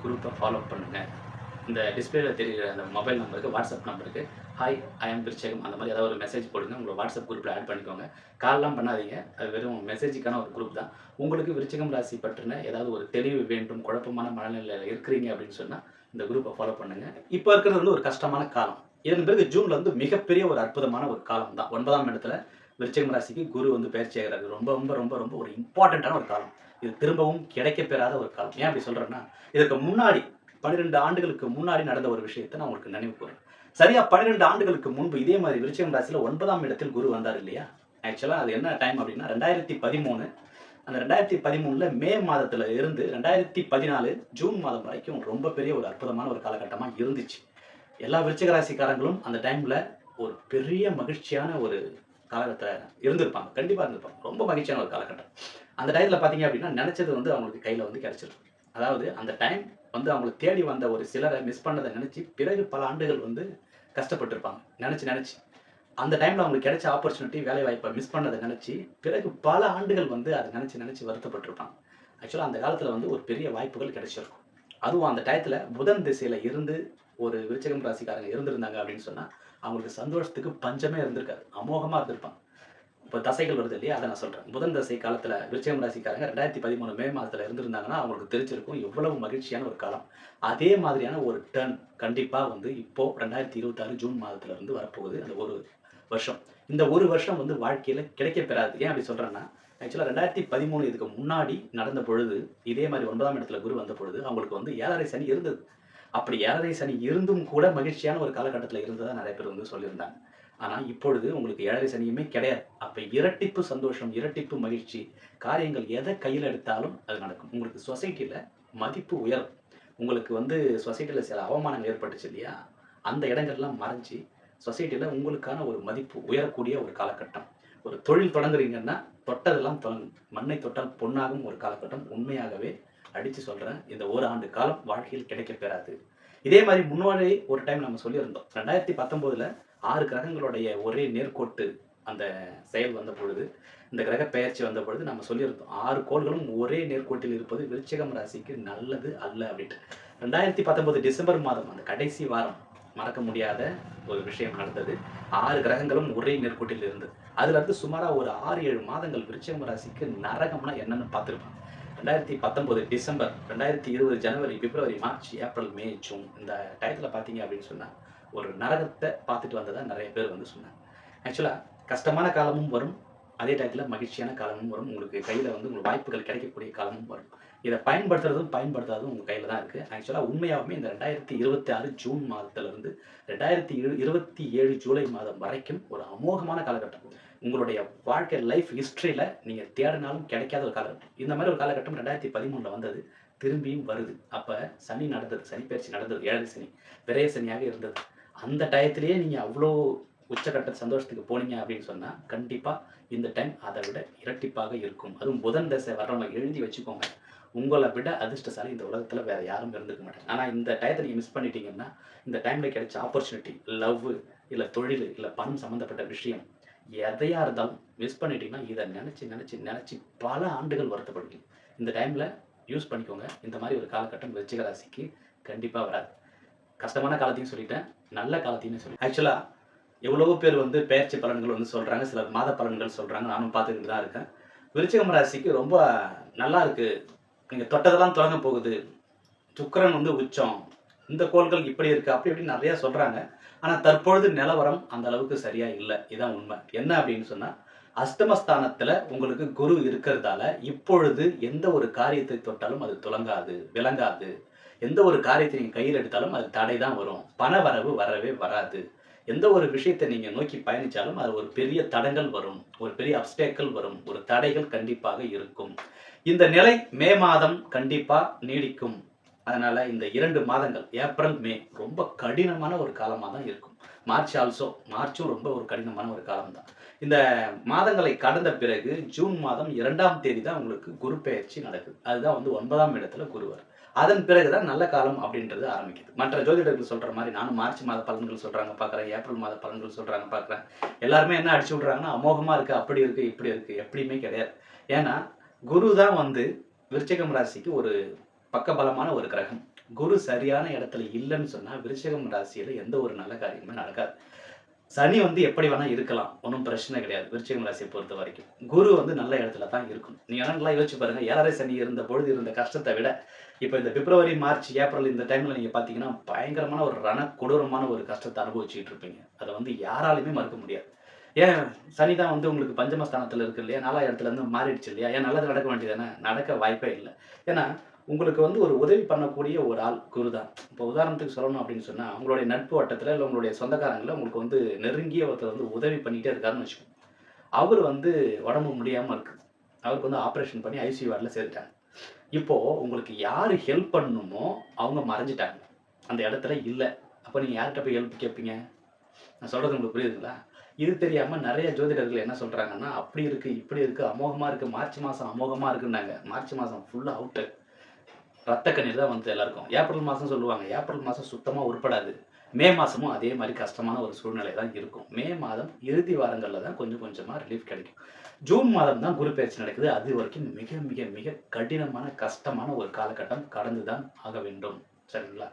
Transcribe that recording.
குரூப்பை ஃபாலோ பண்ணுங்கள். இந்த டிஸ்பிளேல தெரிகிற அந்த மொபைல் நம்பருக்கு, வாட்ஸ்அப் நம்பருக்கு, ஹாய் ஐ ஆம் விருச்சகம் அந்த மாதிரி ஏதாவது ஒரு மெசேஜ் போடுங்க. உங்களோட வாட்ஸ்அப் குரூப்பில் ஆட் பண்ணிக்கோங்க. கால்லாம் பண்ணாதீங்க. அது வெறும் மெசேஜுக்கான ஒரு குரூப் தான். உங்களுக்கு விருச்சிகம் ராசி பற்றின ஏதாவது ஒரு தெளிவு வேண்டும், குழப்பமான மனநிலையில் இருக்கிறீங்க அப்படின்னு சொன்னால் இந்த குரூப்பை ஃபாலோ பண்ணுங்கள். இப்போ இருக்கிறது வந்து ஒரு கஷ்டமான காலம். இதன் பிறகு ஜூனில் வந்து மிகப்பெரிய ஒரு அற்புதமான ஒரு காலம் தான். 9ஆம் இடத்துல விருச்சிகம் ராசிக்கு குரு வந்து பயிற்சி ஆகிறாரு. ரொம்ப ரொம்ப ரொம்ப ரொம்ப ஒரு இம்பார்ட்டண்ட்டான ஒரு காலம். இது திரும்பவும் கிடைக்கப்பெறாத ஒரு காலம். ஏன் அப்படி சொல்கிறேன்னா, இதற்கு முன்னாடி 12 ஆண்டுகளுக்கு முன்னாடி நடந்த ஒரு விஷயத்தை நான் உங்களுக்கு நினைவு கூறேன். சரியா 12 ஆண்டுகளுக்கு முன்பு இதே மாதிரி விருச்சிகம் ராசியில் 9ஆம் இடத்தில் குரு வந்தார் இல்லையா? ஆக்சுவலாக அது என்ன டைம் அப்படின்னா 2013. அந்த 2013 மே மாதத்துல இருந்து 2014 ஜூன் மாதம் வரைக்கும் ரொம்ப பெரிய ஒரு அற்புதமான ஒரு காலகட்டமாக இருந்துச்சு. எல்லா விருச்சிக ராசிக்காரங்களும் அந்த டைம்ல ஒரு பெரிய மகிழ்ச்சியான ஒரு காலகட்டத்தில் இருந்திருப்பாங்க. கண்டிப்பாக இருந்திருப்பாங்க. ரொம்ப மகிழ்ச்சியான ஒரு காலகட்டம். அந்த டயத்தில் பார்த்தீங்க அப்படின்னா நினச்சது வந்து அவங்களுக்கு கையில் வந்து கிடைச்சிருக்கும். அதாவது அந்த டைம் வந்து அவங்களுக்கு தேடி வந்த ஒரு சிலரை மிஸ் பண்ணதை நினச்சி பிறகு பல ஆண்டுகள் வந்து கஷ்டப்பட்டிருப்பாங்க. நினச்சி அந்த டைமில் அவங்களுக்கு கிடைச்ச ஆப்பர்ச்சுனிட்டி, வேலை வாய்ப்பை மிஸ் பண்ணதை நினச்சி பிறகு பல ஆண்டுகள் வந்து அதை நினச்சி வருத்தப்பட்டிருப்பாங்க. ஆக்சுவலாக அந்த காலத்தில் வந்து ஒரு பெரிய வாய்ப்புகள் கிடைச்சிருக்கும். அதுவும் அந்த டயத்தில் புதன் திசையில் இருந்து ஒரு விருச்சிகம் ராசிக்காரங்க இருந்திருந்தாங்க அப்படின்னு சொன்னால் அவங்களுக்கு சந்தோஷத்துக்கு பஞ்சமே இருந்திருக்காது. அமோகமாக இருந்திருப்பாங்க. இப்போ தசைகள் வருது இல்லையா, அதை நான் சொல்கிறேன். புதன் தசை காலத்தில் விருச்சிகம் ராசிக்காரங்க 2013 மே மாதத்தில் இருந்திருந்தாங்கன்னா அவங்களுக்கு தெரிஞ்சிருக்கும் எவ்வளவு மகிழ்ச்சியான ஒரு காலம். அதே மாதிரியான ஒரு டர்ன் கண்டிப்பாக வந்து இப்போது 2026 ஜூன் மாதத்துல இருந்து வரப்போகுது. அந்த ஒரு வருஷம், இந்த ஒரு வருஷம் வந்து வாழ்க்கையில் கிடைக்கப்பெறாது. ஏன் அப்படி சொல்கிறேன்னா, ஆக்சுவலாக 2013 இதுக்கு முன்னாடி நடந்த பொழுது இதே மாதிரி 9ஆம் இடத்துல குரு வந்த பொழுது அவங்களுக்கு வந்து 7.5 சனி இருந்தது. அப்படி 7.5 சனி இருந்தும் கூட மகிழ்ச்சியான ஒரு காலகட்டத்தில் இருந்ததா நிறைய பேர் வந்து சொல்லியிருந்தாங்க. ஆனால் இப்பொழுது உங்களுக்கு 7.5 சனியுமே கிடையாது. அப்போ இரட்டிப்பு சந்தோஷம், இரட்டிப்பு மகிழ்ச்சி, காரியங்கள் எதை கையில் எடுத்தாலும் அது நடக்கும். உங்களுக்கு சொசைட்டியில் மதிப்பு உயரும். உங்களுக்கு வந்து சொசைட்டியில் சில அவமானங்கள் ஏற்பட்டுச்சு இல்லையா, அந்த இடங்கள்லாம் மறைஞ்சி சொசைட்டியில் உங்களுக்கான ஒரு மதிப்பு உயரக்கூடிய ஒரு காலகட்டம். ஒரு தொழில் தொடங்குறீங்கன்னா தொட்டதெல்லாம் தொடங்கும். மண்ணை தொட்டால் பொன்னாகும் ஒரு காலகட்டம். உண்மையாகவே அடித்து சொல்கிறேன், இந்த ஓராண்டு காலம் வாழ்க்கையில் கிடைக்கப்பெறாது. இதே மாதிரி முன்னாடி ஒரு டைம் நம்ம சொல்லியிருந்தோம். 2019ல் 6 கிரகங்களுடைய ஒரே நேர்கோட்டு அந்த செயல் வந்த பொழுது, இந்த கிரக பெயர்ச்சி வந்த பொழுது நம்ம சொல்லியிருந்தோம். 6 கோள்களும் ஒரே நேர்கோட்டில் இருப்பது விருச்சிகம் ராசிக்கு நல்லது அல்ல அப்படின்ட்டு. 2019 டிசம்பர் மாதம் அந்த கடைசி வாரம் மறக்க முடியாத ஒரு விஷயம் நடந்தது. 6 கிரகங்களும் ஒரே நேர்கோட்டில் இருந்தது. அதுல இருந்து சுமாரா ஒரு 6, 7 மாதங்கள் விருச்சிகம் ராசிக்கு நரகம்னா என்னன்னு பார்த்துருப்பாங்க. 2019 டிசம்பர், 2020 ஜனவரி, பிப்ரவரி, மார்ச், ஏப்ரல், மே, ஜூன் இந்த டயத்தில் பார்த்தீங்க அப்படின்னு சொன்னால் ஒரு நரகத்தை பார்த்துட்டு வந்ததா நிறைய பேர் வந்து சொன்னாங்க. ஆக்சுவலாக கஷ்டமான காலமும் வரும், அதே டயத்தில் மகிழ்ச்சியான காலமும் வரும். உங்களுக்கு கையில் வந்து உங்களுக்கு வாய்ப்புகள் கிடைக்கக்கூடிய காலமும் வரும். இதை பயன்படுத்துறதும் பயன்படுத்தாததும் உங்கள் கையில் தான் இருக்குது. ஆக்சுவலாக உண்மையாகவே இந்த 2026 ஜூன் மாதத்திலிருந்து 2027 ஜூலை மாதம் வரைக்கும் ஒரு அமோகமான காலகட்டம். உங்களுடைய வாழ்க்கை லைஃப் ஹிஸ்ட்ரியில் நீங்கள் தேடினாலும் கிடைக்காத ஒரு காலகட்டம். இந்த மாதிரி ஒரு காலகட்டம் 2013 வந்தது, திரும்பியும் வருது. அப்போ சனி நடந்தது, சனி பயிற்சி நடந்தது, 7 சனி விரைய சனியாக இருந்தது. அந்த டயத்திலேயே நீங்கள் அவ்வளோ உச்சக்கட்ட சந்தோஷத்துக்கு போனீங்க அப்படின்னு சொன்னால் கண்டிப்பாக இந்த டைம் அதை விட இரட்டிப்பாக இருக்கும். அதுவும் புதன் தசை வர்றவங்க எழுதி வச்சுக்கோங்க. உங்களை விட அதிர்ஷ்டசாலி இந்த உலகத்தில் வேறு யாரும் இருந்துக்க மாட்டாங்க. ஆனால் இந்த டயத்தை நீங்கள் மிஸ் பண்ணிட்டீங்கன்னா, இந்த டைமில் கிடைச்ச ஆப்பர்ச்சுனிட்டி, லவ் இல்லை தொழில் இல்லை பணம் சம்மந்தப்பட்ட விஷயம் எதையாக இருந்தாலும் மிஸ் பண்ணிட்டீங்கன்னா இதை நினச்சி பல ஆண்டுகள் வருத்தப்படுவீங்க. இந்த டைமில் யூஸ் பண்ணிக்கோங்க. இந்த மாதிரி ஒரு காலகட்டம் விருச்சிக ராசிக்கு கண்டிப்பாக வராது. கஷ்டமான காலத்தையும் சொல்லிட்டேன், நல்ல காலத்தையும் சொல்லிட்டேன். ஆக்சுவலாக எவ்வளவோ பேர் வந்து பெயர்ச்சி பலன்கள் வந்து சொல்கிறாங்க, சிலர் மாத பலன்கள் சொல்கிறாங்க. நானும் பார்த்துக்கிட்டு தான் இருக்கேன். விருச்சிகம் ராசிக்கு ரொம்ப நல்லா இருக்குது, நீங்கள் தொட்டதெல்லாம் தொடங்க போகுது, சுக்கிரன் வந்து உச்சம், இந்த கோள்கள் இப்படி இருக்குது, அப்படி இப்படின்னு நிறையா சொல்கிறாங்க. ஆனால் தற்பொழுது நிலவரம் அந்த அளவுக்கு சரியாக இல்லை. இதுதான் உண்மை. என்ன அப்படின்னு சொன்னால், அஷ்டமஸ்தானத்தில் உங்களுக்கு குரு இருக்கிறதால இப்பொழுது எந்த ஒரு காரியத்தை தொட்டாலும் அது துலங்காது, விளங்காது. எந்த ஒரு காரியத்தை நீங்கள் கையில் எடுத்தாலும் அது தடை தான் வரும். பண வரவு வரவே வராது. எந்த ஒரு விஷயத்தை நீங்கள் நோக்கி பயணித்தாலும் அது ஒரு பெரிய தடங்கள் வரும், ஒரு பெரிய அப்டேக்கள் வரும், ஒரு தடைகள் கண்டிப்பாக இருக்கும். இந்த நிலை மே மாதம் கண்டிப்பாக நீடிக்கும். அதனால் இந்த 2 மாதங்கள் ஏப்ரல், மே ரொம்ப கடினமான ஒரு காலமாக தான் இருக்கும். மார்ச் ஆல்சோ, மார்ச்சும் ரொம்ப ஒரு கடினமான ஒரு காலம் தான். இந்த மாதங்களை கடந்த பிறகு ஜூன் மாதம் 2ஆம் தேதி தான் உங்களுக்கு குரு பெயர்ச்சி நடக்குது. அதுதான் வந்து 9ஆம் இடத்துல குருவர். அதன் பிறகு தான் நல்ல காலம் அப்படின்றது ஆரம்பிக்குது. மற்ற ஜோதிடர்கள் சொல்கிற மாதிரி நானும் மார்ச் மாத பலன்கள் சொல்கிறாங்க பார்க்குறேன், ஏப்ரல் மாத பலன்கள் சொல்கிறாங்க பார்க்குறேன். எல்லாருமே என்ன அடிச்சு விட்றாங்கன்னா அமோகமாக இருக்குது, அப்படி இருக்குது, இப்படி இருக்குது. எப்படியுமே கிடையாது. ஏன்னா குரு தான் வந்து விருச்சிகம் ராசிக்கு ஒரு பக்கபலமான ஒரு கிரகம். குரு சரியான இடத்துல இல்லன்னு சொன்னா, விருச்சிகம் ராசியில எந்த ஒரு நல்ல காரியமுமே நடக்காது. சனி வந்து எப்படி வேணா இருக்கலாம். ஒண்ணும் பிரச்சனை கிடையாது. விருச்சிகம் ராசிய பொறுத்தவரைக்கும். குரு வந்து நல்ல இடத்துல தான் இருக்கணும். நீங்க வேணா நல்லா யோசிச்சு பாருங்க. 7:30 சனி இருந்த பொழுது இருந்த கஷ்டத்த விட, இப்ப இந்த பிப்ரவரி, மார்ச், ஏப்ரல் இந்த டைம்ல நீங்க பார்த்தீங்கன்னா, பயங்கரமான ஒரு கொடூரமான ஒரு கஷ்டத்த அனுபவிச்சுட்டு இருப்பீங்க. அத வந்து யாராலயுமே மறுக்க முடியாது. ஏன் சனி தான் வந்து உங்களுக்கு பஞ்சமஸ்தானத்துல இருக்கு இல்லையா? 4ஆம் இடத்துல இருந்து மாறிடுச்சு இல்லையா? ஏன் நல்லது நடக்க வேண்டியது தானே? நடக்க வாய்ப்பே இல்ல. ஏன்னா, உங்களுக்கு வந்து ஒரு உதவி பண்ணக்கூடிய ஒரு ஆள் குரு தான். இப்போ உதாரணத்துக்கு சொல்லணும் அப்படின்னு சொன்னா, உங்களுடைய நட்பு வட்டத்துல, இல்ல உங்களுடைய சொந்தக்காரங்கள்ல உங்களுக்கு வந்து நெருங்கிய ஒருத்தர் வந்து உதவி பண்ணிட்டே இருக்காருன்னு வச்சுக்கோங்க. அவரு வந்து உடம்பு முடியாம இருக்கு. அவருக்கு வந்து ஆப்பரேஷன் பண்ணி ஐசியூ வார்டுல சேர்த்துட்டாங்க. இப்போ உங்களுக்கு யாரு ஹெல்ப் பண்ணணுமோ, அவங்க மறைஞ்சுட்டாங்க. அந்த இடத்துல இல்ல. அப்ப நீங்க யார்ட்ட போய் ஹெல்ப் கேட்பீங்க? நான் சொல்றது உங்களுக்கு புரியுதுங்களா? இது தெரியாம நெறைய ஜோதிடர்கள் என்ன சொல்றாங்கன்னா, அப்படி இருக்கு, இப்படி இருக்கு, அமோகமா இருக்கு. மார்ச் மாசம் அமோகமா இருக்குன்னாங்க. மார்ச் மாசம் ஃபுல்லா அவுட்டு. ரத்த கண்ணீர் தான் வந்தது எல்லாருக்கும். ஏப்ரல் மாசம் சொல்லுவாங்க. ஏப்ரல் மாசம் சுத்தமா உருப்படாது. மே மாசமும் அதே மாரி கஷ்டமான ஒரு சூழ்நிலை தான் இருக்கும். மே மாதம் இறுதி வாரங்கள்ல தான் கொஞ்சம் கொஞ்சமா ரிலீஃப் கிடைக்கும். ஜூன் மாதம் தான் குரு பெயர்ச்சி நடக்குது. அதுவரைக்கும் மிக, மிக, மிக கடினமான, கஷ்டமான ஒரு காலகட்டம் கடந்து தான் ஆக வேண்டும். சரிங்களா?